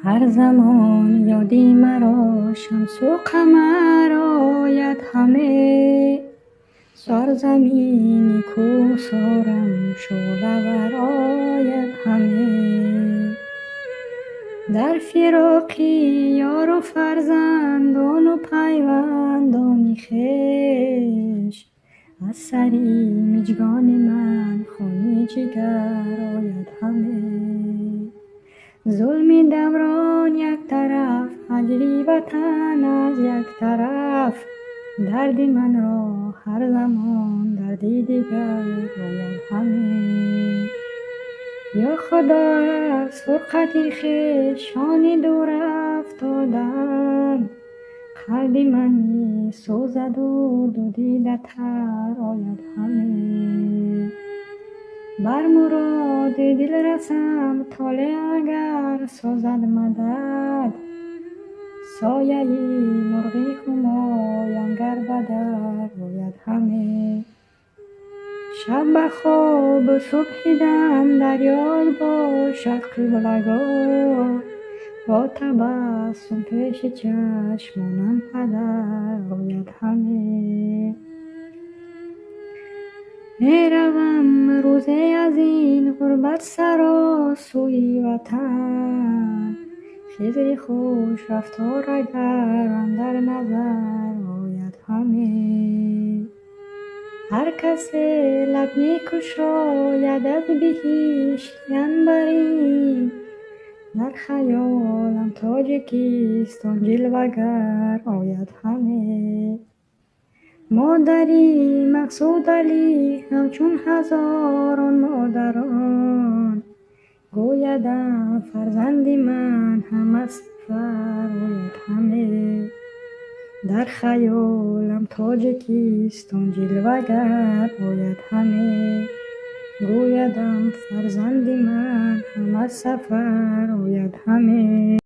هر زمان یادی مرا شمس و قمر آید همه، سرزمینی کوهسارم شعله ور آید همه. در فراق یار و فرزندان و پیوندان خویش، از سری مژگان من خون جگر آید همه. ظلم دوران یک طرف، هجری وطن از یک طرف، درد من را هر زمان دردی دیگر آید همه. یا خدا از فرقت خویش شان دور افتادم، قلب من می سوزد و دو دیده تر آید همه. بر مراد دل رسم طالع اگر سازد مدد، سایه مرغی همایم گر به در آید همه. شب به خواب و صبح دم در یاد باشد قبلگاه، با تبسم پیش چشمانم پدر آید همه. می روم روزی از این غربت سرا سوی وطن، خضر خوش رفتار اگر اندر نظر آید همه. هر کسی لب می گشاید از بهشت عنبرین، در خیالم تاجیکستان جلوگر آید همه. مادری مقصود علی همچون هزاران مادران، گویدم فرزند من هم از سفر آید همه. در خیالم تاجیکستان جلوگر آید همه، گویدم فرزند من هم از سفر آید همه.